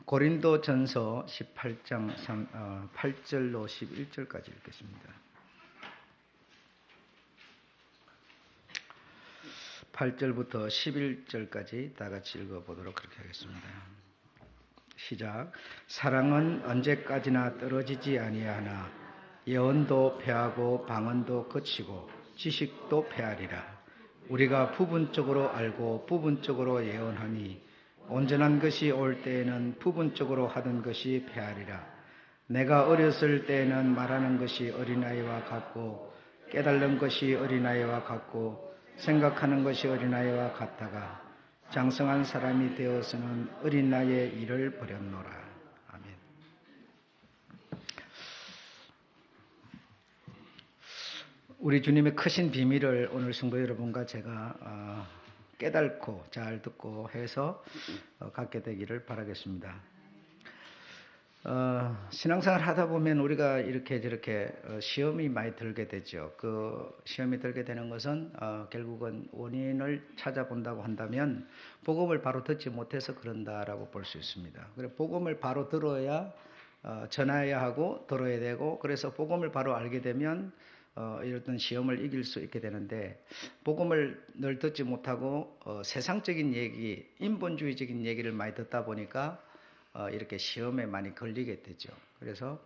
고린도전서 18장 8절로 11절까지 읽겠습니다. 8절부터 11절까지 다 같이 읽어보도록 그렇게 하겠습니다. 시작. 사랑은 언제까지나 떨어지지 아니하나 예언도 패하고 방언도 그치고 지식도 패하리라. 우리가 부분적으로 알고 부분적으로 예언하니 온전한 것이 올 때에는 부분적으로 하던 것이 패하리라. 내가 어렸을 때에는 말하는 것이 어린아이와 같고 깨달는 것이 어린아이와 같고 생각하는 것이 어린아이와 같다가 장성한 사람이 되어서는 어린 나이의 일을 버렸노라. 아멘. 우리 주님의 크신 비밀을 오늘 성도 여러분과 제가 깨닫고 잘 듣고 해서 갖게 되기를 바라겠습니다. 신앙생활 하다 보면 우리가 이렇게 저렇게 시험이 많이 들게 되죠. 그 시험이 들게 되는 것은 결국은 원인을 찾아본다고 한다면 복음을 바로 듣지 못해서 그런다라고 볼 수 있습니다. 그래 복음을 바로 들어야 전해야 하고 들어야 되고, 그래서 복음을 바로 알게 되면 이런 시험을 이길 수 있게 되는데, 복음을 늘 듣지 못하고 세상적인 얘기, 인본주의적인 얘기를 많이 듣다 보니까 이렇게 시험에 많이 걸리게 되죠. 그래서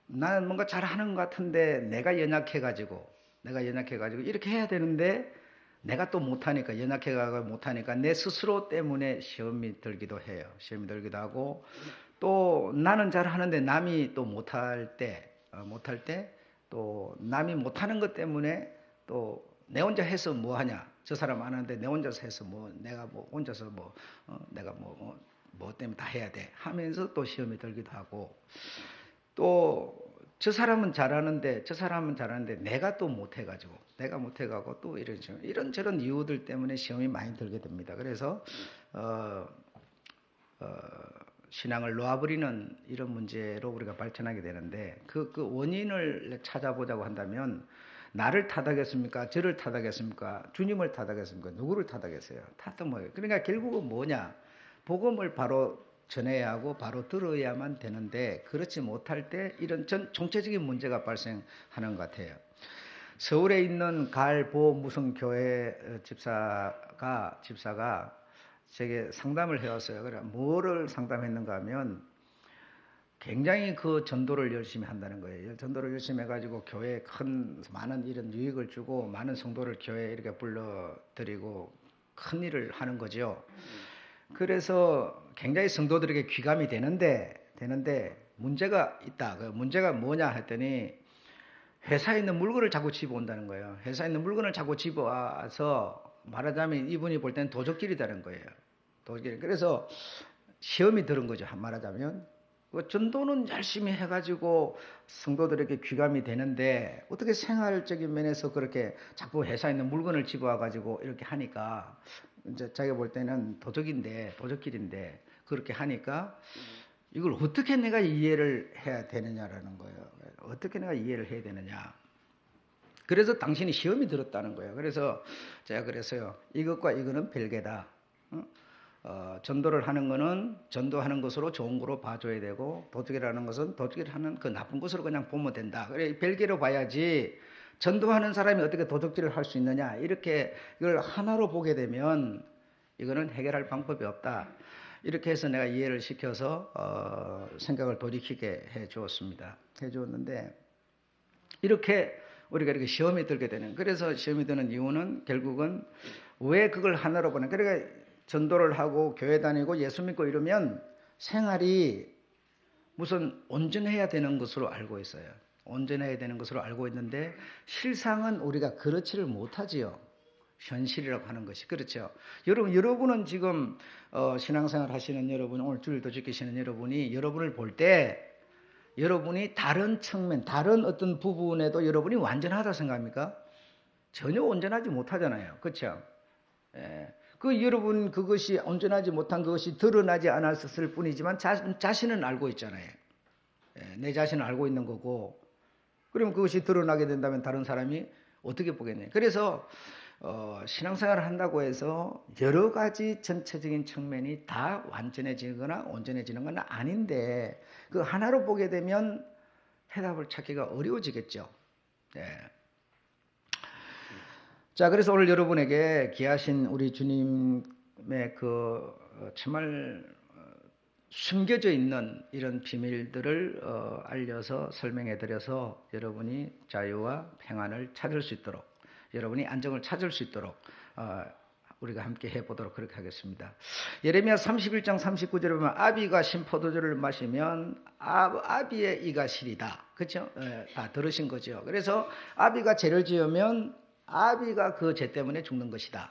나는 뭔가 잘하는 것 같은데 내가 연약해가지고 이렇게 해야 되는데 내가 또 못하니까, 연약해가지고 못하니까 내 스스로 때문에 시험이 들기도 해요. 시험이 들기도 하고, 또 나는 잘하는데 남이 또 못할 때 또 남이 못하는 것 때문에 또 내 혼자 해서 뭐 하냐, 저 사람 안 하는데 내 혼자서 해서 뭐 내가 뭐 혼자서 내가 뭐 때문에 다 해야 돼 하면서 또 시험이 들기도 하고, 또 저 사람은 잘하는데 내가 또 못해가지고 또 이런저런 이유들 때문에 시험이 많이 들게 됩니다. 그래서 신앙을 놓아버리는 이런 문제로 우리가 발전하게 되는데, 그 원인을 찾아보자고 한다면 나를 탓하겠습니까? 저를 탓하겠습니까? 주님을 탓하겠습니까? 누구를 탓하겠어요? 탓도 뭐예요? 그러니까 결국은 뭐냐? 복음을 바로 전해야 하고 바로 들어야만 되는데, 그렇지 못할 때 이런 총체적인 문제가 발생하는 것 같아요. 서울에 있는 갈보 무슨 교회 집사가 제게 상담을 해왔어요. 그래 뭐를 상담했는가 하면 굉장히 그 전도를 열심히 한다는 거예요. 전도를 열심히 해가지고 교회에 많은 이런 유익을 주고 많은 성도를 교회에 이렇게 불러들이고 큰 일을 하는 거죠. 그래서 굉장히 성도들에게 귀감이 되는데 문제가 있다. 그 문제가 뭐냐 했더니 회사에 있는 물건을 자꾸 집어온다는 거예요. 회사에 있는 물건을 자꾸 집어와서 말하자면 이분이 볼 때는 도적질이라는 거예요. 도적질. 그래서 시험이 들은 거죠. 말하자면 전도는 열심히 해가지고 성도들에게 귀감이 되는데 어떻게 생활적인 면에서 그렇게 자꾸 회사에 있는 물건을 집어와가지고 이렇게 하니까 이제 자기가 볼 때는 도적질인데 그렇게 하니까 이걸 어떻게 내가 이해를 해야 되느냐라는 거예요. 어떻게 내가 이해를 해야 되느냐. 그래서 당신이 시험이 들었다는 거예요. 그래서 제가 그래서요, 이것과 이거는 별개다. 전도를 하는 거는 전도하는 것으로 좋은 거로 봐줘야 되고, 도둑이라는 것은 도둑이라는 그 나쁜 것으로 그냥 보면 된다. 그래 별개로 봐야지 전도하는 사람이 어떻게 도둑질을 할 수 있느냐, 이렇게 이걸 하나로 보게 되면 이거는 해결할 방법이 없다. 이렇게 해서 내가 이해를 시켜서 생각을 돌이키게 해 주었는데, 이렇게 우리가 이렇게 시험이 들게 되는, 그래서 시험이 드는 이유는 결국은 왜 그걸 하나로 보는, 그러니까 전도를 하고 교회 다니고 예수 믿고 이러면 생활이 무슨 온전해야 되는 것으로 알고 있어요. 온전해야 되는 것으로 알고 있는데 실상은 우리가 그렇지를 못하지요. 현실이라고 하는 것이. 그렇죠. 여러분은 지금 신앙생활 하시는 여러분, 오늘 주일도 지키시는 여러분이 여러분을 볼 때 여러분이 다른 측면, 다른 어떤 부분에도 여러분이 완전하다 생각합니까? 전혀 온전하지 못하잖아요. 그렇죠? 예. 여러분 그것이 온전하지 못한 것이 드러나지 않았을 뿐이지만 자신은 알고 있잖아요. 예. 내 자신을 알고 있는 거고, 그러면 그것이 드러나게 된다면 다른 사람이 어떻게 보겠네요. 그래서 신앙생활을 한다고 해서 여러 가지 전체적인 측면이 다 완전해지거나 온전해지는 건 아닌데 그 하나로 보게 되면 해답을 찾기가 어려워지겠죠. 네. 자, 그래서 오늘 여러분에게 귀하신 우리 주님의 그 정말 숨겨져 있는 이런 비밀들을 알려서 설명해 드려서 여러분이 자유와 평안을 찾을 수 있도록, 여러분이 안정을 찾을 수 있도록 우리가 함께 해보도록 그렇게 하겠습니다. 예레미야 31장 39절에 보면 아비가 신 포도주를 마시면 아비의 이가 시리다. 그렇죠? 다 들으신 거죠. 그래서 아비가 죄를 지으면 아비가 그 죄 때문에 죽는 것이다.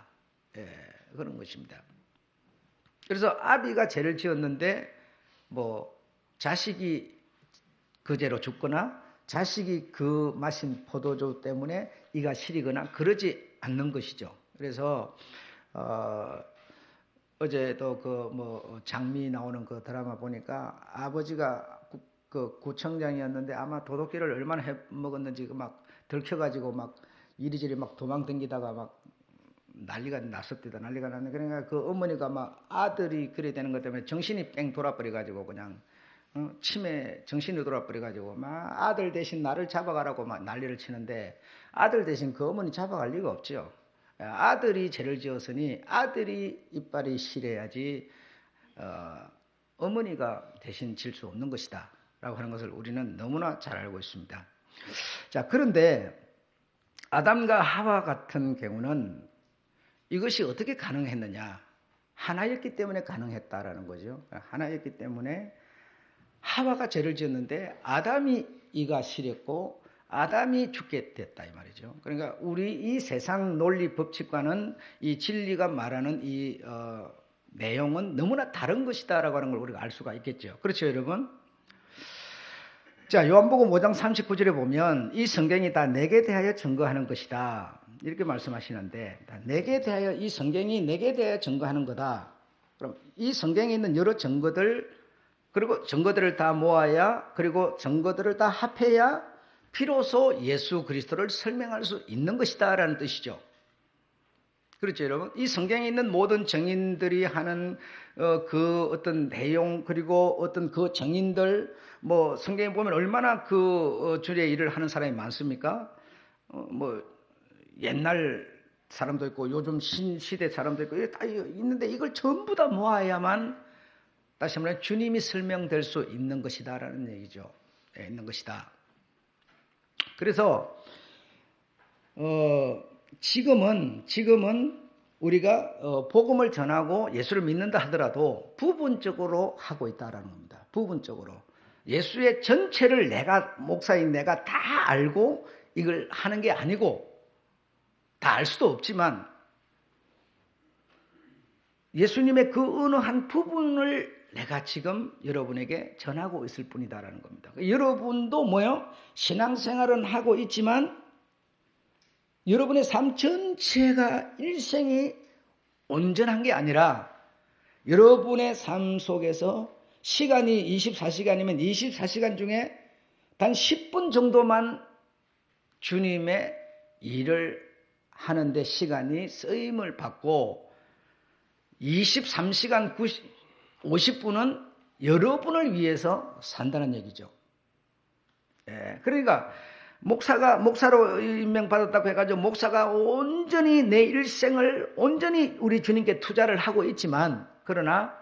그런 것입니다. 그래서 아비가 죄를 지었는데 뭐 자식이 그 죄로 죽거나 자식이 그 마신 포도주 때문에 이가 시리거나 그러지 않는 것이죠. 그래서 어제도 그 뭐 장미 나오는 그 드라마 보니까 아버지가 그 구청장이었는데 아마 도둑질을 얼마나 해 먹었는지 막 들켜가지고 막 이리저리 막 도망다니다가 막 난리가 났었대다. 난리가 났는데 그러니까 그 어머니가 막 아들이 그래 되는 것 때문에 정신이 뺑 돌아버려가지고 그냥 치매 정신이 돌아버려가지고 막 아들 대신 나를 잡아가라고 막 난리를 치는데 아들 대신 그 어머니 잡아갈 리가 없죠. 아들이 죄를 지었으니 아들이 이빨이 시려야지 어머니가 대신 질 수 없는 것이다 라고 하는 것을 우리는 너무나 잘 알고 있습니다. 자, 그런데 아담과 하와 같은 경우는 이것이 어떻게 가능했느냐? 하나였기 때문에 가능했다라는 거죠. 하나였기 때문에 하와가 죄를 지었는데 아담이 이가 시렸고 아담이 죽게 됐다 이 말이죠. 그러니까 우리 이 세상 논리 법칙과는 이 진리가 말하는 이 내용은 너무나 다른 것이다라고 하는 걸 우리가 알 수가 있겠죠. 그렇죠, 여러분? 자, 요한복음 5장 39절에 보면 이 성경이 다 내게 대하여 증거하는 것이다. 이렇게 말씀하시는데 내게 대하여 이 성경이 내게 대하여 증거하는 거다. 그럼 이 성경에 있는 여러 증거들 그리고 증거들을 다 모아야 그리고 증거들을 다 합해야 비로소 예수 그리스도를 설명할 수 있는 것이다 라는 뜻이죠. 그렇죠, 여러분? 이 성경에 있는 모든 정인들이 하는 그 어떤 내용 그리고 어떤 그 정인들 뭐 성경에 보면 얼마나 그 주의 일을 하는 사람이 많습니까? 뭐 옛날 사람도 있고 요즘 신시대 사람도 있고 다 있는데 이걸 전부 다 모아야만 다시 한번 주님이 설명될 수 있는 것이다라는 얘기죠. 있는 것이다. 그래서 지금은 우리가 복음을 전하고 예수를 믿는다 하더라도 부분적으로 하고 있다라는 겁니다. 부분적으로 예수의 전체를 내가 목사인 내가 다 알고 이걸 하는 게 아니고 다 알 수도 없지만 예수님의 그 어느 한 부분을 내가 지금 여러분에게 전하고 있을 뿐이다라는 겁니다. 여러분도 뭐요? 신앙생활은 하고 있지만 여러분의 삶 전체가 일생이 온전한 게 아니라 여러분의 삶 속에서 시간이 24시간이면 24시간 중에 단 10분 정도만 주님의 일을 하는데 시간이 쓰임을 받고 23시간 50분은 여러분을 위해서 산다는 얘기죠. 그러니까 목사로 임명받았다고 해가지고 목사가 온전히 내 일생을 온전히 우리 주님께 투자를 하고 있지만 그러나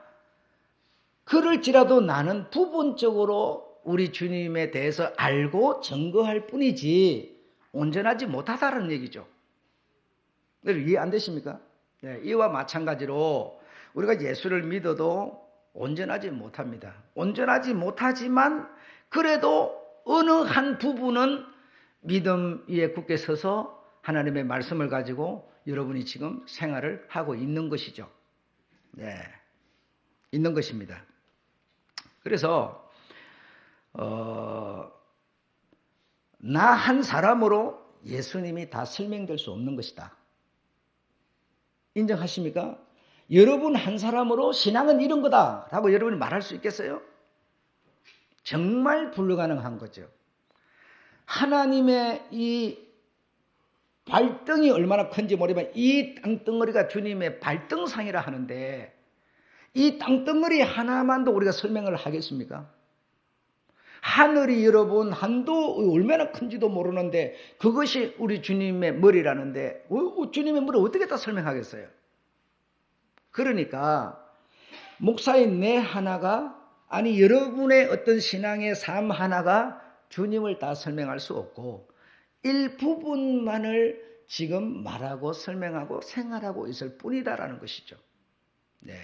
그럴지라도 나는 부분적으로 우리 주님에 대해서 알고 증거할 뿐이지 온전하지 못하다는 얘기죠. 이해 안 되십니까? 이와 마찬가지로 우리가 예수를 믿어도 온전하지 못합니다. 온전하지 못하지만 그래도 어느 한 부분은 믿음 위에 굳게 서서 하나님의 말씀을 가지고 여러분이 지금 생활을 하고 있는 것이죠. 있는 것입니다. 그래서 나 한 사람으로 예수님이 다 설명될 수 없는 것이다. 인정하십니까? 여러분 한 사람으로 신앙은 이런 거다 라고 여러분이 말할 수 있겠어요? 정말 불가능한 거죠. 하나님의 이 발등이 얼마나 큰지 모르지만 이 땅덩어리가 주님의 발등상이라 하는데 이 땅덩어리 하나만도 우리가 설명을 하겠습니까? 하늘이 여러분 한도 얼마나 큰지도 모르는데 그것이 우리 주님의 머리라는데 주님의 머리 어떻게 다 설명하겠어요? 그러니까 목사인 내 하나가 아니 여러분의 어떤 신앙의 삶 하나가 주님을 다 설명할 수 없고 일부분만을 지금 말하고 설명하고 생활하고 있을 뿐이다라는 것이죠. 네.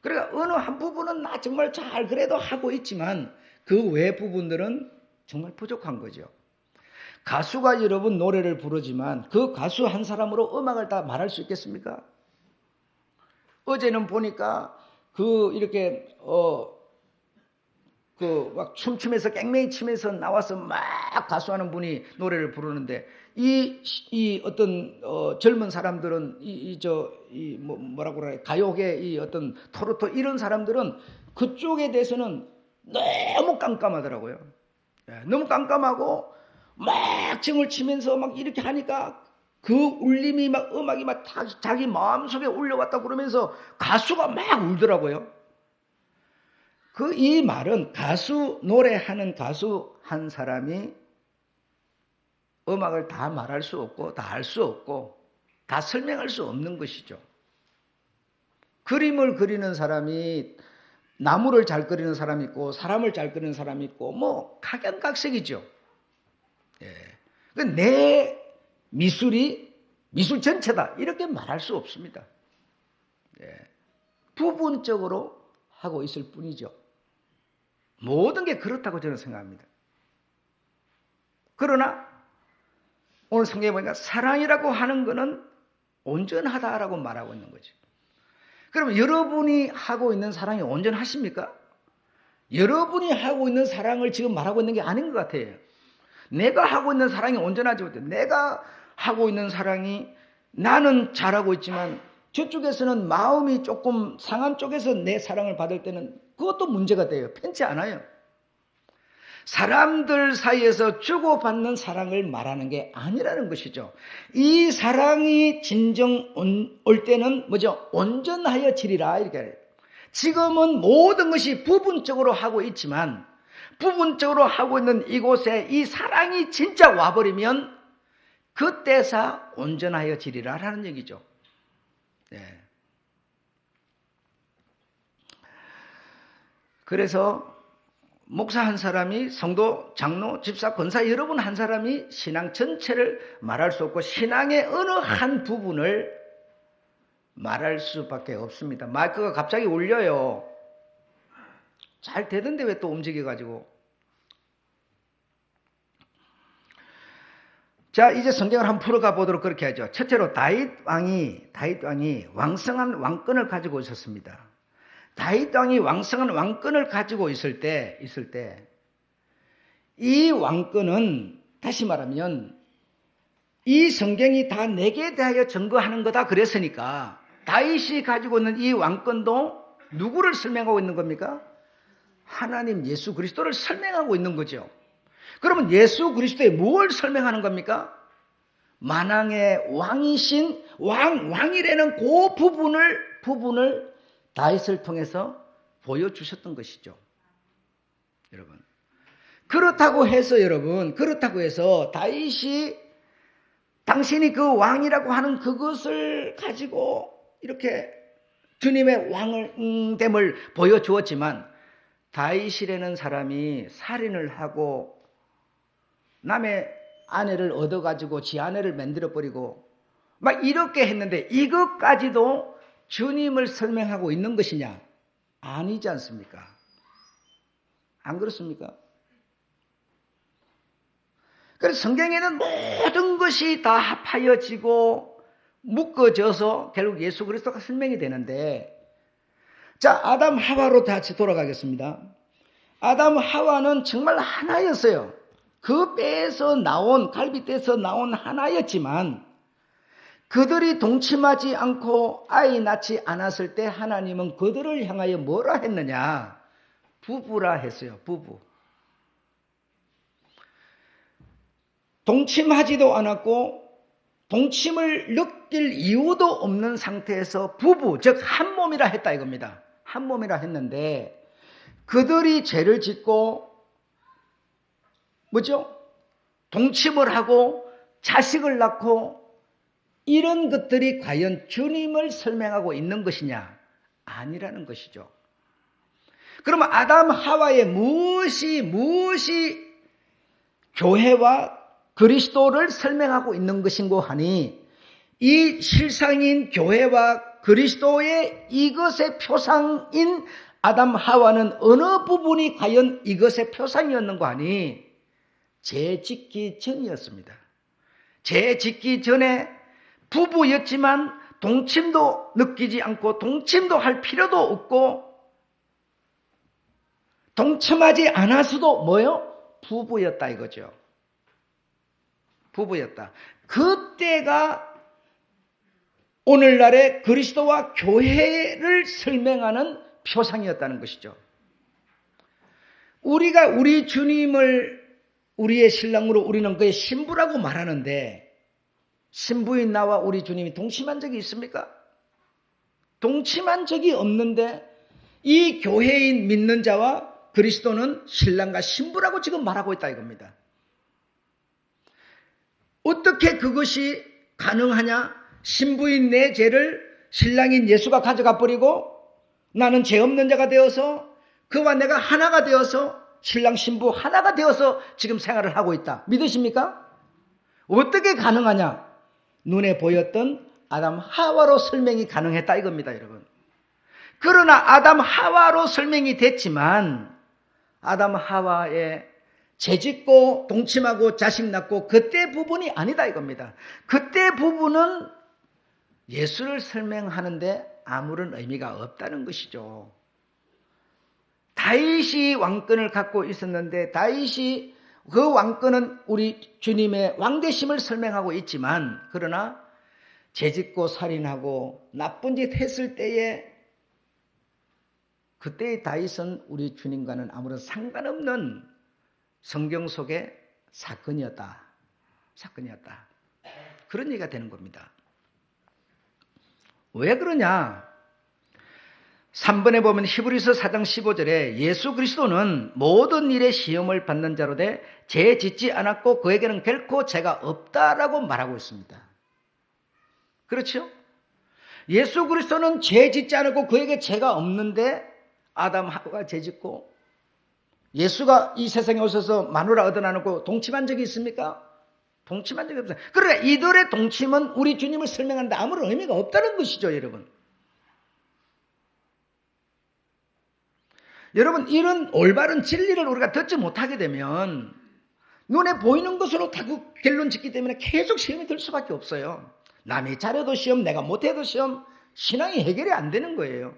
그러니까 어느 한 부분은 나 정말 잘 그래도 하고 있지만 그 외 부분들은 정말 부족한 거죠. 가수가 여러분 노래를 부르지만 그 가수 한 사람으로 음악을 다 말할 수 있겠습니까? 어제는 보니까 이렇게 막 춤추면서 깽맹이 치면서 나와서 막 가수하는 분이 노래를 부르는데 이 어떤 젊은 사람들은 뭐라고 그래 가요계 이 어떤 토로토 이런 사람들은 그쪽에 대해서는 너무 깜깜하더라고요. 너무 깜깜하고 막 춤을 치면서 막 이렇게 하니까 그 울림이 막 음악이 막 자기 마음속에 울려왔다 그러면서 가수가 막 울더라고요. 이 말은 노래하는 가수 한 사람이 음악을 다 말할 수 없고 다 알 수 없고 다 설명할 수 없는 것이죠. 그림을 그리는 사람이 나무를 잘 그리는 사람이 있고 사람을 잘 그리는 사람이 있고 뭐 각양각색이죠. 내 미술이 미술 전체다 이렇게 말할 수 없습니다. 부분적으로 하고 있을 뿐이죠. 모든 게 그렇다고 저는 생각합니다. 그러나 오늘 성경에 보니까 사랑이라고 하는 것은 온전하다라고 말하고 있는 거죠. 그럼 여러분이 하고 있는 사랑이 온전하십니까? 여러분이 하고 있는 사랑을 지금 말하고 있는 게 아닌 것 같아요. 내가 하고 있는 사랑이 온전하지 못해. 내가 하고 있는 사랑이 나는 잘하고 있지만 저쪽에서는 마음이 조금 상한 쪽에서 내 사랑을 받을 때는 그것도 문제가 돼요. 편치 않아요. 사람들 사이에서 주고받는 사랑을 말하는 게 아니라는 것이죠. 이 사랑이 진정 올 때는 뭐죠? 온전하여 지리라 이렇게 해요. 지금은 모든 것이 부분적으로 하고 있지만 부분적으로 하고 있는 이곳에 이 사랑이 진짜 와버리면 그때서 온전하여 지리라 하는 얘기죠. 네. 그래서 목사 한 사람이 성도, 장로, 집사, 권사 여러분 한 사람이 신앙 전체를 말할 수 없고 신앙의 어느 한 부분을 말할 수밖에 없습니다. 마이크가 갑자기 울려요. 잘 되던데 왜 또 움직여가지고. 자, 이제 성경을 한번 풀어가 보도록 그렇게 하죠. 첫째로 다윗 왕이 왕성한 왕권을 가지고 있었습니다. 다윗 왕이 왕성한 왕권을 가지고 있을 때 이 왕권은 다시 말하면 이 성경이 다 내게 대하여 증거하는 거다 그랬으니까 다윗이 가지고 있는 이 왕권도 누구를 설명하고 있는 겁니까? 하나님 예수 그리스도를 설명하고 있는 거죠. 그러면 예수 그리스도에 뭘 설명하는 겁니까? 만왕의 왕이신 왕이라는 그 부분을 다윗을 통해서 보여주셨던 것이죠. 여러분. 그렇다고 해서 다윗이 당신이 그 왕이라고 하는 그것을 가지고 이렇게 주님의 왕됨을 보여주었지만 다윗이라는 사람이 살인을 하고 남의 아내를 얻어가지고 지 아내를 만들어버리고 막 이렇게 했는데 이것까지도 주님을 설명하고 있는 것이냐? 아니지 않습니까? 안 그렇습니까? 그래서 성경에는 모든 것이 다 합하여지고 묶어져서 결국 예수 그리스도가 설명이 되는데 자, 아담 하와로 다시 돌아가겠습니다. 아담 하와는 정말 하나였어요. 그 배에서 나온 갈빗대에서 나온 하나였지만 그들이 동침하지 않고 아이 낳지 않았을 때 하나님은 그들을 향하여 뭐라 했느냐? 부부라 했어요. 부부. 동침하지도 않았고 동침을 느낄 이유도 없는 상태에서 부부, 즉 한 몸이라 했다 이겁니다. 한 몸이라 했는데 그들이 죄를 짓고 뭐죠? 동침을 하고 자식을 낳고 이런 것들이 과연 주님을 설명하고 있는 것이냐? 아니라는 것이죠. 그러면 아담 하와의 무엇이 교회와 그리스도를 설명하고 있는 것인고 하니 이 실상인 교회와 그리스도의 이것의 표상인 아담 하와는 어느 부분이 과연 이것의 표상이었는고 하니 죄 짓기 전이었습니다. 죄 짓기 전에 부부였지만 동침도 느끼지 않고 동침도 할 필요도 없고 동침하지 않았어도 뭐요? 부부였다 이거죠. 부부였다. 그때가 오늘날의 그리스도와 교회를 설명하는 표상이었다는 것이죠. 우리가 우리 주님을 우리의 신랑으로 우리는 그의 신부라고 말하는데 신부인 나와 우리 주님이 동침한 적이 있습니까? 동침한 적이 없는데 이 교회인 믿는 자와 그리스도는 신랑과 신부라고 지금 말하고 있다 이겁니다. 어떻게 그것이 가능하냐? 신부인 내 죄를 신랑인 예수가 가져가 버리고 나는 죄 없는 자가 되어서 그와 내가 하나가 되어서 신랑 신부 하나가 되어서 지금 생활을 하고 있다. 믿으십니까? 어떻게 가능하냐? 눈에 보였던 아담 하와로 설명이 가능했다 이겁니다, 여러분. 그러나 아담 하와로 설명이 됐지만 아담 하와의 죄짓고 동침하고 자식 낳고 그때 부분이 아니다 이겁니다. 그때 부분은 예수를 설명하는데 아무런 의미가 없다는 것이죠. 다윗이 왕권을 갖고 있었는데 다윗이 그 왕권은 우리 주님의 왕되심을 설명하고 있지만 그러나 죄짓고 살인하고 나쁜 짓 했을 때에 그때의 다윗은 우리 주님과는 아무런 상관없는 성경 속의 사건이었다. 그런 얘기가 되는 겁니다. 왜 그러냐? 3번에 보면 히브리서 4장 15절에 예수 그리스도는 모든 일에 시험을 받는 자로 돼 죄 짓지 않았고 그에게는 결코 죄가 없다라고 말하고 있습니다. 그렇죠? 예수 그리스도는 죄 짓지 않았고 그에게 죄가 없는데 아담 하와가 죄 짓고 예수가 이 세상에 오셔서 마누라 얻어나놓고 동침한 적이 있습니까? 동침한 적이 없어요. 그러나 이들의 동침은 우리 주님을 설명하는데 아무런 의미가 없다는 것이죠, 여러분. 여러분, 이런 올바른 진리를 우리가 듣지 못하게 되면 눈에 보이는 것으로 자꾸 결론 짓기 때문에 계속 시험이 들 수밖에 없어요. 남이 잘해도 시험, 내가 못해도 시험, 신앙이 해결이 안 되는 거예요.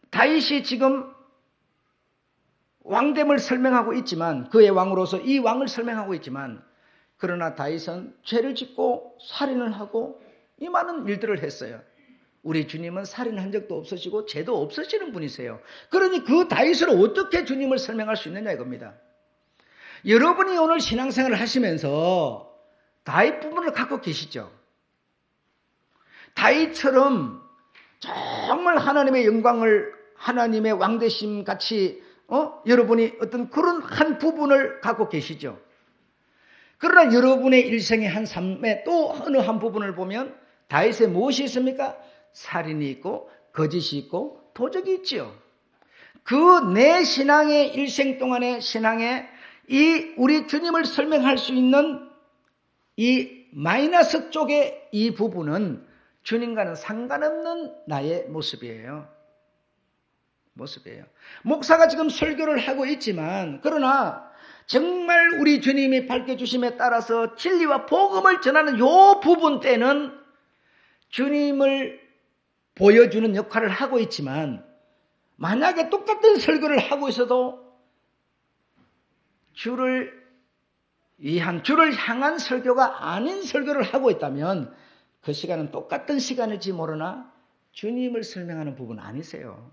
다윗이 지금 왕됨을 설명하고 있지만 그의 왕으로서 이 왕을 설명하고 있지만 그러나 다윗은 죄를 짓고 살인을 하고 이 많은 일들을 했어요. 우리 주님은 살인한 적도 없으시고 죄도 없으시는 분이세요. 그러니 그 다윗을 어떻게 주님을 설명할 수 있느냐 이겁니다. 여러분이 오늘 신앙생활을 하시면서 다윗 부분을 갖고 계시죠. 다윗처럼 정말 하나님의 영광을 하나님의 왕되심 같이 여러분이 어떤 그런 한 부분을 갖고 계시죠. 그러나 여러분의 일생의 한 삶의 또 어느 한 부분을 보면 다윗에 무엇이 있습니까? 살인이 있고 거짓이 있고 도적이 있죠. 그 내 신앙의 일생 동안의 신앙에 이 우리 주님을 설명할 수 있는 이 마이너스 쪽의 이 부분은 주님과는 상관없는 나의 모습이에요. 목사가 지금 설교를 하고 있지만 그러나 정말 우리 주님이 밝혀주심에 따라서 진리와 복음을 전하는 요 부분 때는 주님을 보여주는 역할을 하고 있지만 만약에 똑같은 설교를 하고 있어도 주를 향한 설교가 아닌 설교를 하고 있다면 그 시간은 똑같은 시간일지 모르나 주님을 설명하는 부분 아니세요.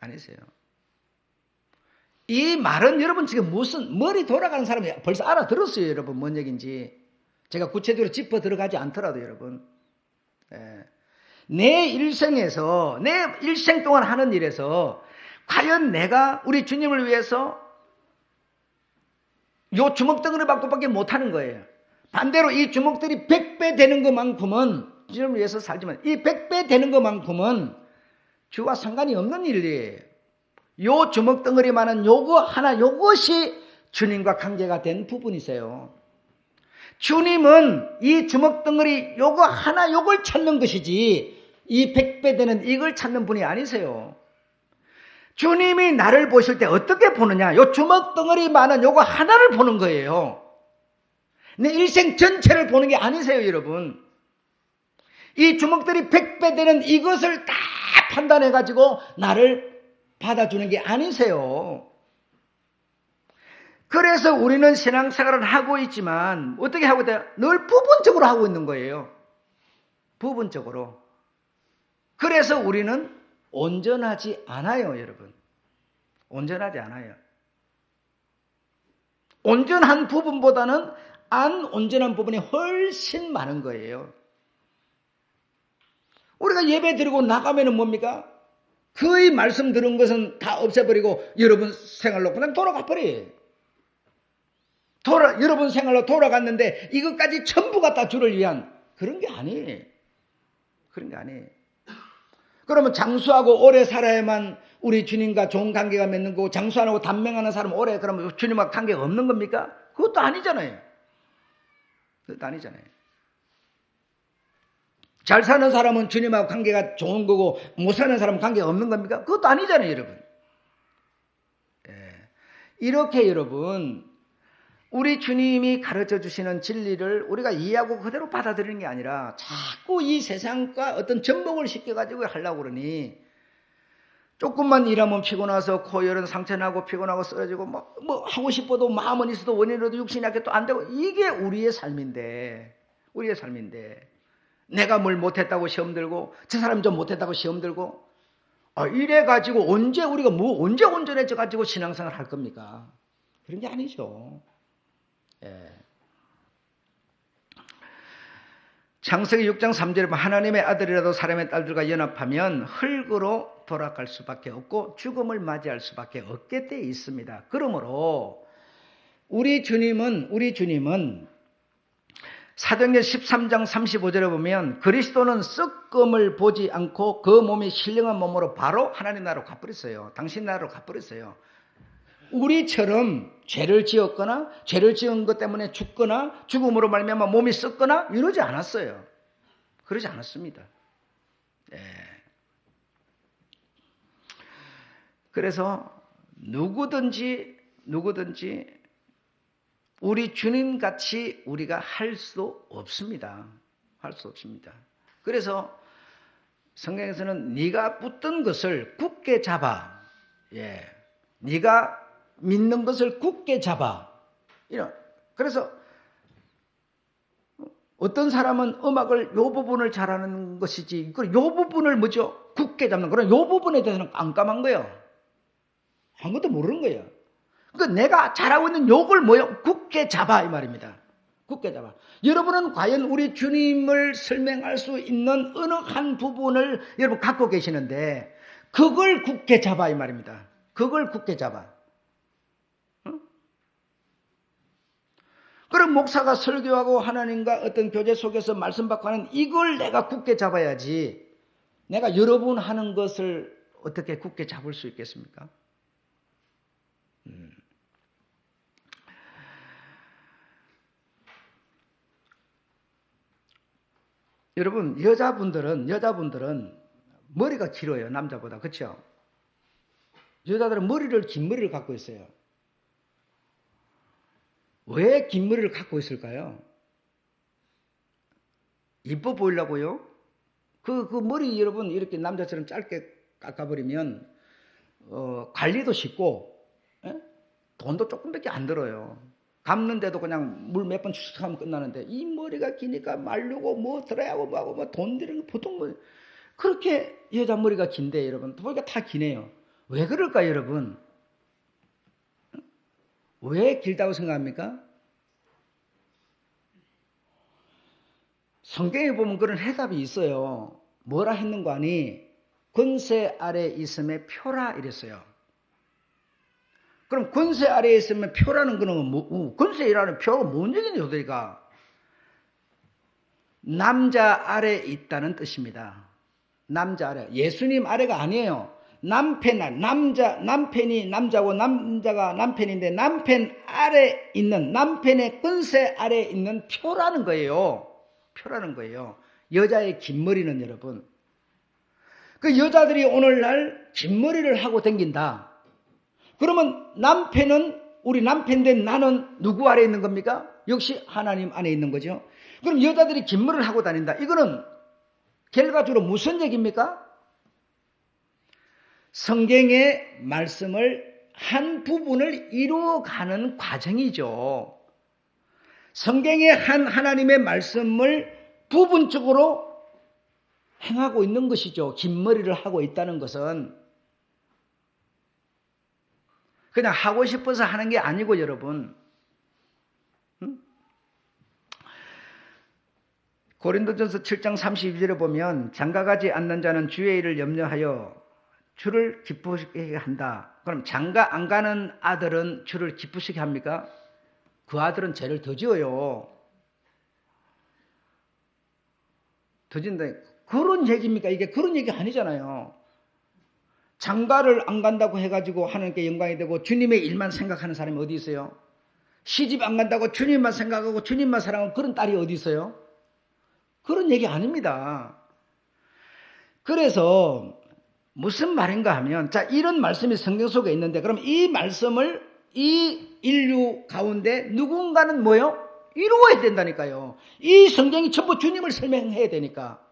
아니세요. 이 말은 여러분 지금 무슨 머리 돌아가는 사람이 벌써 알아들었어요. 여러분 뭔 얘기인지. 제가 구체적으로 짚어 들어가지 않더라도 여러분. 내 일생에서 내 일생 동안 하는 일에서 과연 내가 우리 주님을 위해서 요 주먹덩어리 받고밖에 못하는 거예요. 반대로 이 주먹들이 100배 되는 것만큼은 주님을 위해서 살지만 이 100배 되는 것만큼은 주와 상관이 없는 일이에요. 요 주먹덩어리만은 요거 하나 요것이 주님과 관계가 된 부분이세요. 주님은 이 주먹덩어리 요거 하나 요걸 찾는 것이지 이 100배 되는 이걸 찾는 분이 아니세요. 주님이 나를 보실 때 어떻게 보느냐? 요 주먹덩어리만은 요거 하나를 보는 거예요. 내 일생 전체를 보는 게 아니세요, 여러분. 이 주먹들이 100배 되는 이것을 다 판단해가지고 나를 받아주는 게 아니세요. 그래서 우리는 신앙생활을 하고 있지만 어떻게 하고 있다? 늘 부분적으로 하고 있는 거예요. 부분적으로. 그래서 우리는 온전하지 않아요, 여러분. 온전하지 않아요. 온전한 부분보다는 안 온전한 부분이 훨씬 많은 거예요. 우리가 예배 드리고 나가면은 뭡니까? 거의 말씀 들은 것은 다 없애버리고 여러분 생활로 그냥 돌아가 버려요. 여러분 생활로 돌아갔는데 이것까지 전부 갖다 주를 위한 그런 게 아니에요. 그런 게 아니에요. 그러면 장수하고 오래 살아야만 우리 주님과 좋은 관계가 맺는 거고 장수 안 하고 단명하는 사람은 오래 그러면 주님과 관계가 없는 겁니까? 그것도 아니잖아요. 그것도 아니잖아요. 잘 사는 사람은 주님하고 관계가 좋은 거고 못 사는 사람은 관계가 없는 겁니까? 그것도 아니잖아요, 여러분. 이렇게 여러분 우리 주님이 가르쳐 주시는 진리를 우리가 이해하고 그대로 받아들이는 게 아니라 자꾸 이 세상과 어떤 접목을 시켜가지고 하려고 그러니 조금만 일하면 피곤해서 코열은 상처나고 피곤하고 쓰러지고 뭐 하고 싶어도 마음은 있어도 원인으로도 육신이 약해 또 안 되고 이게 우리의 삶인데 내가 뭘 못했다고 시험 들고 저 사람이 좀 못했다고 시험 들고 이래가지고 언제 우리가 언제 온전해져 가지고 신앙생활 할 겁니까? 그런 게 아니죠. 창세기 6장 3절에 보면 하나님의 아들이라도 사람의 딸들과 연합하면 흙으로 돌아갈 수밖에 없고 죽음을 맞이할 수밖에 없게 돼 있습니다. 그러므로 우리 주님은 사도행전 13장 35절에 보면 그리스도는 썩음을 보지 않고 그 몸이 신령한 몸으로 바로 하나님 나라로 가버렸어요. 당신 나라로 가버렸어요. 우리처럼 죄를 지었거나 죄를 지은 것 때문에 죽거나 죽음으로 말미암아 몸이 썩거나 이러지 않았어요. 그러지 않았습니다. 그래서 누구든지 우리 주님같이 우리가 할 수 없습니다. 할 수 없습니다. 그래서 성경에서는 네가 붙든 것을 굳게 잡아. 네가 믿는 것을 굳게 잡아. 그래서 어떤 사람은 음악을 요 부분을 잘하는 것이지 요 부분을 뭐죠? 굳게 잡는 그런 요 부분에 대해서는 깜깜한 거예요. 아무것도 모르는 거예요. 그러니까 내가 잘하고 있는 요걸 뭐요? 굳게 잡아 이 말입니다. 굳게 잡아. 여러분은 과연 우리 주님을 설명할 수 있는 어느 한 부분을 여러분 갖고 계시는데 그걸 굳게 잡아 이 말입니다. 그걸 굳게 잡아. 그럼 목사가 설교하고 하나님과 어떤 교제 속에서 말씀 받고 하는 이걸 내가 굳게 잡아야지 내가 여러분 하는 것을 어떻게 굳게 잡을 수 있겠습니까? 여러분 여자분들은 머리가 길어요. 남자보다. 그렇죠? 여자들은 긴 머리를 갖고 있어요. 왜 긴 머리를 갖고 있을까요? 이뻐 보이려고요? 그 머리 여러분 이렇게 남자처럼 짧게 깎아버리면 관리도 쉽고 돈도 조금밖에 안 들어요. 감는데도 그냥 물 몇 번 추석하면 끝나는데 이 머리가 기니까 말르고 뭐 들어야 하고 뭐하고 뭐 돈 들이는 거 보통 뭐 그렇게 여자 머리가 긴데 여러분. 보니까 다 기네요. 왜 그럴까요, 여러분? 왜 길다고 생각합니까? 성경에 보면 그런 해답이 있어요. 뭐라 했는 거 아니? 권세 아래 있음의 표라 이랬어요. 그럼 권세 아래에 있으면 표라는 거는 권세라는 표가 뭔 얘기냐 도대체가? 남자 아래 있다는 뜻입니다. 남자 아래. 예수님 아래가 아니에요. 남편이 남자고 남자가 남편인데 남편 아래 있는, 남편의 권세 아래 있는 표라는 거예요. 표라는 거예요. 여자의 긴 머리는 여러분. 그 여자들이 오늘날 긴 머리를 하고 다닌다. 그러면 남편은, 우리 남편 된 나는 누구 아래 있는 겁니까? 역시 하나님 안에 있는 거죠. 그럼 여자들이 긴 머리를 하고 다닌다. 이거는 결과적으로 무슨 얘기입니까? 성경의 말씀을 한 부분을 이루어가는 과정이죠. 성경의 한 하나님의 말씀을 부분적으로 행하고 있는 것이죠. 긴 머리를 하고 있다는 것은 그냥 하고 싶어서 하는 게 아니고 여러분. 고린도전서 7장 32절에 보면 장가가지 않는 자는 주의 일을 염려하여 주를 기쁘시게 한다. 그럼 장가 안 가는 아들은 주를 기쁘시게 합니까? 그 아들은 죄를 더 지어요. 더 진다. 그런 얘기입니까? 이게 그런 얘기 아니잖아요. 장가를 안 간다고 해가지고 하나님께 영광이 되고 주님의 일만 생각하는 사람이 어디 있어요? 시집 안 간다고 주님만 생각하고 주님만 사랑하는 그런 딸이 어디 있어요? 그런 얘기 아닙니다. 그래서 무슨 말인가 하면, 자, 이런 말씀이 성경 속에 있는데, 그럼 이 말씀을 이 인류 가운데 누군가는 뭐요? 이루어야 된다니까요. 이 성경이 전부 주님을 설명해야 되니까.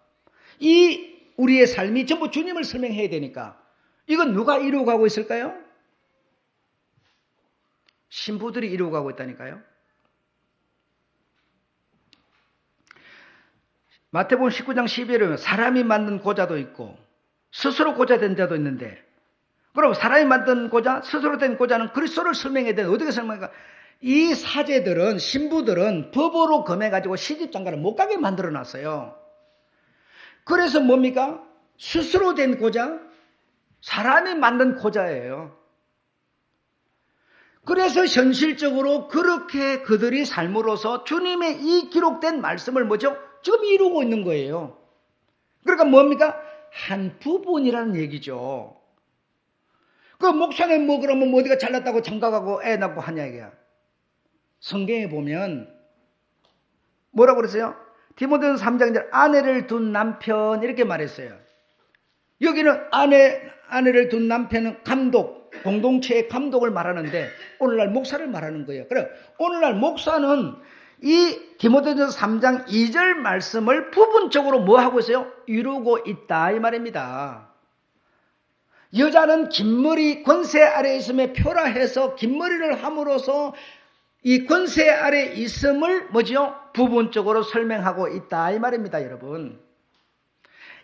이 우리의 삶이 전부 주님을 설명해야 되니까. 이건 누가 이루어가고 있을까요? 신부들이 이루어가고 있다니까요. 마태복음 19장 12절에 보면 사람이 만든 고자도 있고 스스로 고자 된 자도 있는데, 그럼 사람이 만든 고자, 스스로 된 고자는 그리스도를 설명해야 되는데 어떻게 설명할까? 이 사제들은, 신부들은 법으로 검해가지고 시집장가를 못 가게 만들어놨어요. 그래서 뭡니까? 스스로 된 고자, 사람이 만든 고자예요. 그래서 현실적으로 그렇게 그들이 삶으로서 주님의 이 기록된 말씀을 뭐죠? 지금 이루고 있는 거예요. 그러니까 뭡니까? 한 부분이라는 얘기죠. 그 목사님 뭐 그러면 뭐 어디가 잘났다고 장가가고 애 낳고 하냐 이게야. 성경에 보면 뭐라고 그랬어요? 디모데전서 3장 1절 아내를 둔 남편 이렇게 말했어요. 여기는 아내를 둔 남편은 감독, 공동체의 감독을 말하는데 오늘날 목사를 말하는 거예요. 그래 오늘날 목사는 이 디모데전서 3장 2절 말씀을 부분적으로 뭐 하고 있어요? 이루고 있다 이 말입니다. 여자는 긴 머리 권세 아래 있음에 표라 해서 긴 머리를 함으로써 이 권세 아래 있음을 뭐지요? 부분적으로 설명하고 있다 이 말입니다, 여러분.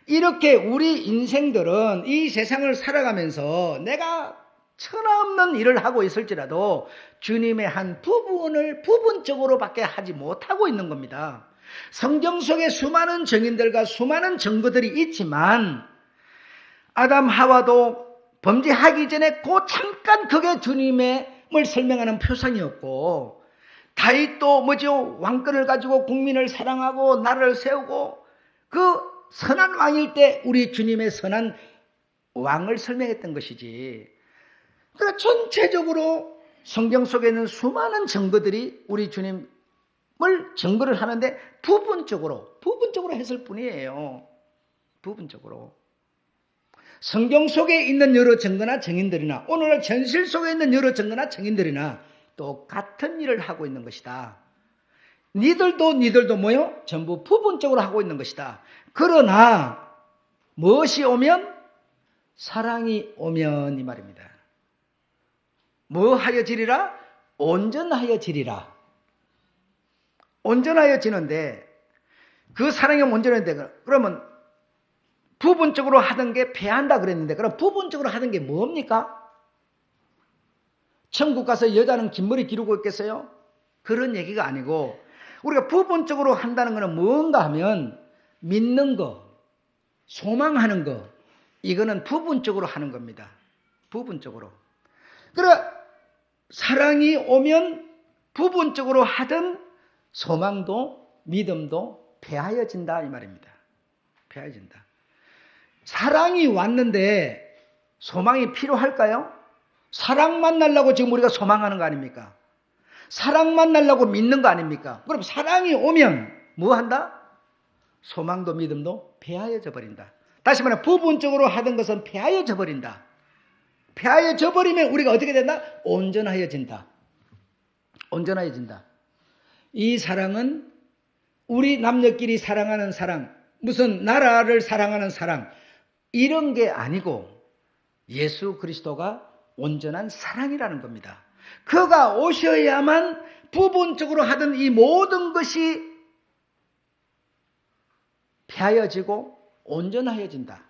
이렇게 우리 인생들은 이 세상을 살아가면서 내가 천하없는 일을 하고 있을지라도 주님의 한 부분을 부분적으로밖에 하지 못하고 있는 겁니다. 성경 속에 수많은 증인들과 수많은 증거들이 있지만 아담 하와도 범죄하기 전에 그 잠깐 그게 주님을 설명하는 표상이었고, 다윗도 뭐죠? 왕권을 가지고 국민을 사랑하고 나라를 세우고 그 선한 왕일 때 우리 주님의 선한 왕을 설명했던 것이지. 그러니까 전체적으로 성경 속에 있는 수많은 증거들이 우리 주님을 증거를 하는데 부분적으로 했을 뿐이에요. 부분적으로. 성경 속에 있는 여러 증거나 증인들이나 오늘날 현실 속에 있는 여러 증거나 증인들이나 똑같은 일을 하고 있는 것이다. 니들도 뭐요? 전부 부분적으로 하고 있는 것이다. 그러나 무엇이 오면? 사랑이 오면 이 말입니다. 뭐 하여 지리라? 온전하여 지리라. 온전하여 지는데 그 사랑이 온전한데 그러면 부분적으로 하던 게 패한다 그랬는데, 그럼 부분적으로 하던 게 뭡니까? 천국 가서 여자는 긴 머리 기르고 있겠어요? 그런 얘기가 아니고, 우리가 부분적으로 한다는 것은 뭔가 하면 믿는 거, 소망하는 거, 이거는 부분적으로 하는 겁니다. 부분적으로. 그래, 사랑이 오면 부분적으로 하던 소망도 믿음도 패하여진다 이 말입니다. 패하여진다. 사랑이 왔는데 소망이 필요할까요? 사랑 만나려고 지금 우리가 소망하는 거 아닙니까? 사랑 만나려고 믿는 거 아닙니까? 그럼 사랑이 오면 뭐 한다? 소망도 믿음도 패하여져 버린다. 다시 말해 부분적으로 하던 것은 패하여져 버린다. 패하여져 버리면 우리가 어떻게 된다? 온전하여진다. 온전하여진다. 이 사랑은 우리 남녀끼리 사랑하는 사랑, 무슨 나라를 사랑하는 사랑, 이런 게 아니고 예수 그리스도가 온전한 사랑이라는 겁니다. 그가 오셔야만 부분적으로 하던 이 모든 것이 패하여지고 온전하여진다.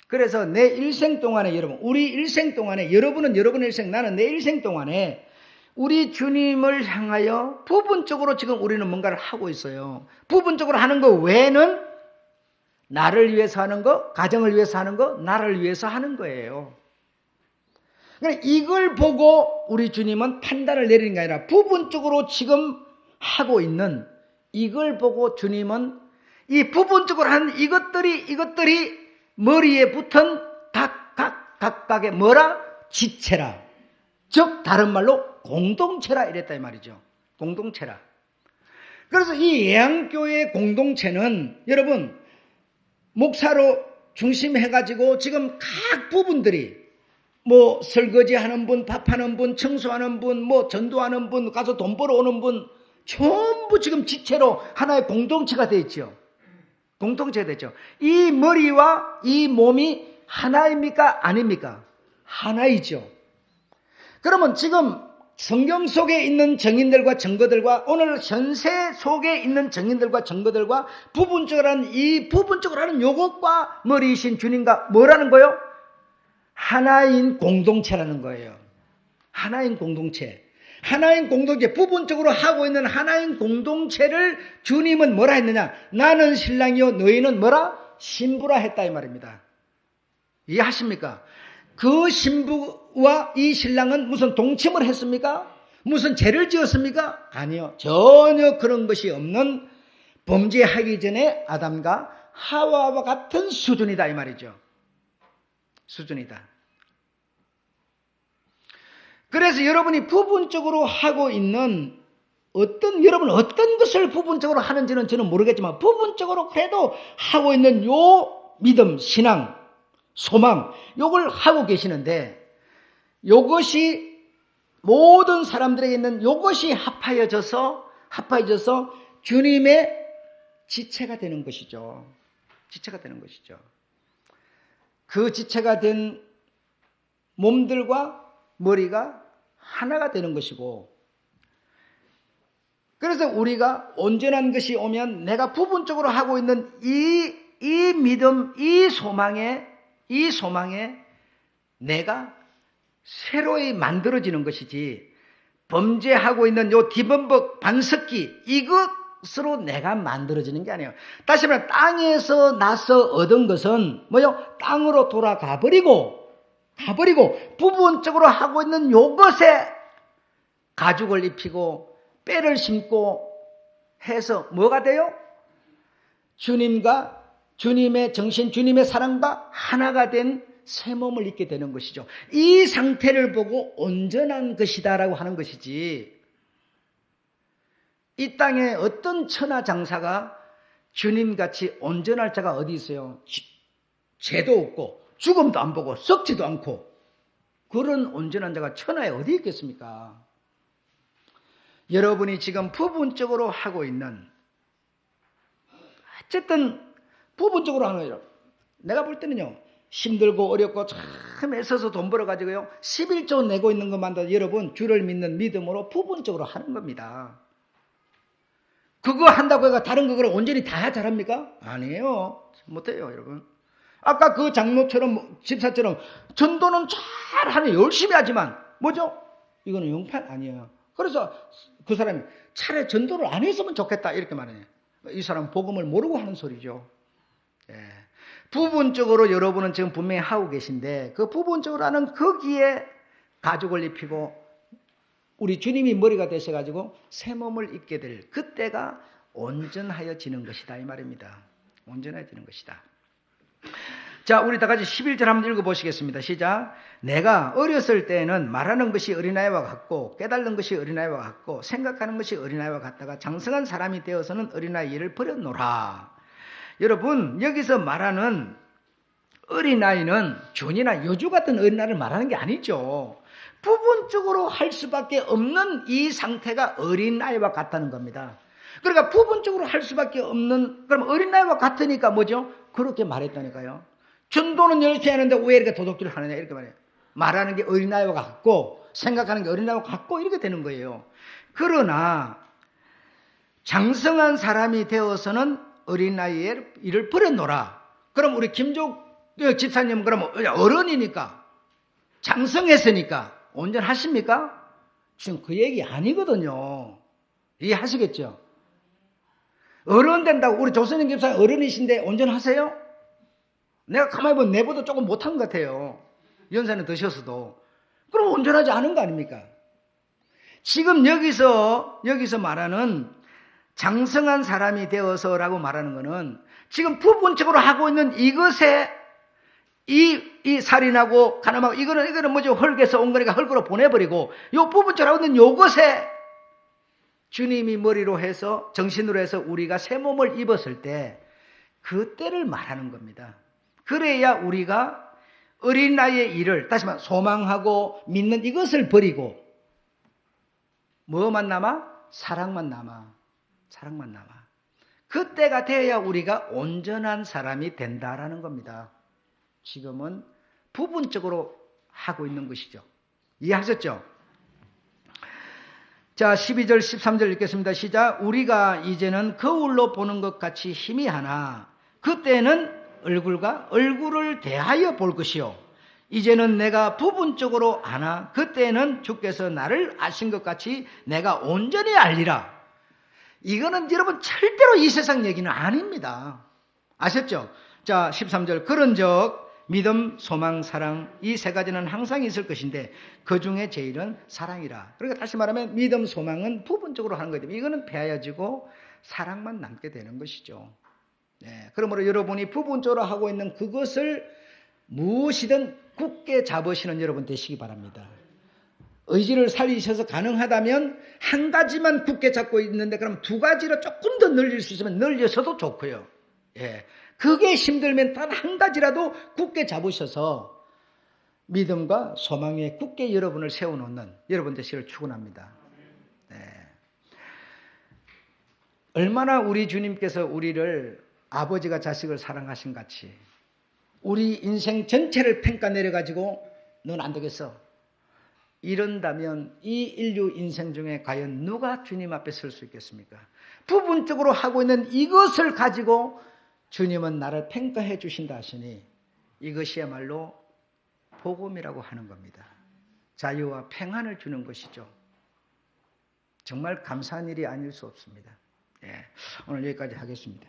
그래서 내 일생 동안에 여러분, 우리 일생 동안에, 여러분은 여러분의 일생, 나는 내 일생 동안에 우리 주님을 향하여 부분적으로 지금 우리는 뭔가를 하고 있어요. 부분적으로 하는 거 외에는 나를 위해서 하는 거, 가정을 위해서 하는 거, 나를 위해서 하는 거예요. 그러니까 이걸 보고 우리 주님은 판단을 내리는 게 아니라 부분적으로 지금 하고 있는 이걸 보고 주님은 이 부분적으로 하는 이것들이 머리에 붙은 각각의 뭐라? 지체라. 즉 다른 말로 공동체라 이랬다 이 말이죠. 공동체라. 그래서 이 예양교회 공동체는 여러분 목사로 중심해가지고 지금 각 부분들이 뭐 설거지하는 분, 밥하는 분, 청소하는 분, 뭐 전도하는 분, 가서 돈 벌어오는 분 전부 지금 지체로 하나의 공동체가 되어 있죠. 공동체가 되죠. 이 머리와 이 몸이 하나입니까? 아닙니까? 하나이죠. 그러면 지금 성경 속에 있는 정인들과 증거들과 오늘 현세 속에 있는 정인들과 증거들과 부분적으로 하는 요것과 머리이신 주님과 뭐라는 거예요? 하나인 공동체라는 거예요. 하나인 공동체. 하나인 공동체, 부분적으로 하고 있는 하나인 공동체를 주님은 뭐라 했느냐? 나는 신랑이요 너희는 뭐라? 신부라 했다 이 말입니다. 이해하십니까? 그 신부와 이 신랑은 무슨 동침을 했습니까? 무슨 죄를 지었습니까? 아니요. 전혀 그런 것이 없는 범죄하기 전에 아담과 하와와 같은 수준이다 이 말이죠. 수준이다. 그래서 여러분이 부분적으로 하고 있는 여러분 어떤 것을 부분적으로 하는지는 저는 모르겠지만 부분적으로 그래도 하고 있는 요 믿음, 신앙, 소망 요걸 하고 계시는데 요것이 모든 사람들에게 있는 요것이 합하여져서 주님의 지체가 되는 것이죠. 지체가 되는 것이죠. 그 지체가 된 몸들과 머리가 하나가 되는 것이고 그래서 우리가 온전한 것이 오면 내가 부분적으로 하고 있는 이 믿음, 이 소망에 내가 새로이 만들어지는 것이지 범죄하고 있는 요 디범벅 반석기 이것으로 내가 만들어지는 게 아니에요. 다시 말하면 땅에서 나서 얻은 것은 뭐요? 땅으로 돌아가 버리고 부분적으로 하고 있는 요것에 가죽을 입히고 뼈를 심고 해서 뭐가 돼요? 주님과 주님의 정신, 주님의 사랑과 하나가 된 새 몸을 입게 되는 것이죠. 이 상태를 보고 온전한 것이다라고 하는 것이지 이 땅에 어떤 천하장사가 주님같이 온전할 자가 어디 있어요? 죄도 없고 죽음도 안 보고 썩지도 않고 그런 온전한 자가 천하에 어디 있겠습니까? 여러분이 지금 부분적으로 하고 있는 어쨌든 부분적으로 하는 거예요. 내가 볼 때는요. 힘들고 어렵고 참 애써서 돈 벌어가지고요. 11조 내고 있는 것만도 여러분 주를 믿는 믿음으로 부분적으로 하는 겁니다. 그거 한다고 해가 다른 거를 온전히 다 잘합니까? 아니에요. 못해요, 여러분. 아까 그 장로처럼, 집사처럼 전도는 잘하네, 열심히 하지만 뭐죠? 이거는 영판 아니에요. 그래서 그 사람이 차라리 전도를 안 했으면 좋겠다 이렇게 말해요. 이 사람 복음을 모르고 하는 소리죠. 예. 부분적으로 여러분은 지금 분명히 하고 계신데 그 부분적으로 하는 거기에 가죽을 입히고 우리 주님이 머리가 되셔가지고 새 몸을 입게 될 그때가 온전하여지는 것이다 이 말입니다. 온전해지는 것이다. 자, 우리 다 같이 11절 한번 읽어보시겠습니다. 시작. 내가 어렸을 때는 말하는 것이 어린아이와 같고 깨달는 것이 어린아이와 같고 생각하는 것이 어린아이와 같다가 장성한 사람이 되어서는 어린아이 일을 버렸노라. 여러분, 여기서 말하는 어린아이는 준이나 여주 같은 어린아이를 말하는 게 아니죠. 부분적으로 할 수밖에 없는 이 상태가 어린아이와 같다는 겁니다. 그러니까 부분적으로 할 수밖에 없는, 그럼 어린아이와 같으니까 뭐죠? 그렇게 말했다니까요. 전도는 열심히 하는데 왜 이렇게 도둑질을 하느냐 이렇게 말해요. 말하는 게 어린아이와 같고 생각하는 게 어린아이와 같고 이렇게 되는 거예요. 그러나 장성한 사람이 되어서는 어린아이의 일을 버렸노라. 그럼 우리 김족 집사님은 그럼 어른이니까 장성했으니까 온전하십니까? 지금 그 얘기 아니거든요. 이해하시겠죠? 어른 된다고 우리 조선인 집사님 어른이신데 온전하세요? 내가 가만히 보면 내보다 조금 못한 것 같아요. 연세는 드셨어도. 그럼 온전하지 않은 거 아닙니까? 지금 여기서 말하는 장성한 사람이 되어서라고 말하는 것은 지금 부분적으로 하고 있는 이것에 이 살인하고 가늠하고 이거는 뭐죠? 헐게서 온 거니까 헐거로 보내버리고 요 부분적으로 하고 있는 요것에 주님이 머리로 해서 정신으로 해서 우리가 새 몸을 입었을 때 그때를 말하는 겁니다. 그래야 우리가 어린아이의 일을 다시 말해 소망하고 믿는 이것을 버리고 뭐만 남아? 사랑만 남아. 사랑만 남아. 그때가 되어야 우리가 온전한 사람이 된다라는 겁니다. 지금은 부분적으로 하고 있는 것이죠. 이해하셨죠? 자, 12절 13절 읽겠습니다. 시작. 우리가 이제는 거울로 보는 것 같이 희미하나 그때는 얼굴과 얼굴을 대하여 볼 것이요 이제는 내가 부분적으로 아나 그때는 주께서 나를 아신 것 같이 내가 온전히 알리라. 이거는 여러분 절대로 이 세상 얘기는 아닙니다. 아셨죠? 자, 13절 그런즉 믿음, 소망, 사랑 이 세 가지는 항상 있을 것인데 그 중에 제일은 사랑이라. 그러니까 다시 말하면 믿음, 소망은 부분적으로 하는 거죠. 이거는 배어지고 사랑만 남게 되는 것이죠. 네, 그러므로 여러분이 부분적으로 하고 있는 그것을 무엇이든 굳게 잡으시는 여러분 되시기 바랍니다. 의지를 살리셔서 가능하다면 한 가지만 굳게 잡고 있는데 그럼 두 가지로 조금 더 늘릴 수 있으면 늘려서도 좋고요. 예, 그게 힘들면 단 한 가지라도 굳게 잡으셔서 믿음과 소망에 굳게 여러분을 세워놓는 여러분 되시기를 축원합니다. 네. 얼마나 우리 주님께서 우리를 아버지가 자식을 사랑하신 같이 우리 인생 전체를 평가 내려가지고 넌 안 되겠어. 이런다면 이 인류 인생 중에 과연 누가 주님 앞에 설 수 있겠습니까? 부분적으로 하고 있는 이것을 가지고 주님은 나를 평가해 주신다 하시니 이것이야말로 복음이라고 하는 겁니다. 자유와 평안을 주는 것이죠. 정말 감사한 일이 아닐 수 없습니다. 예, 오늘 여기까지 하겠습니다.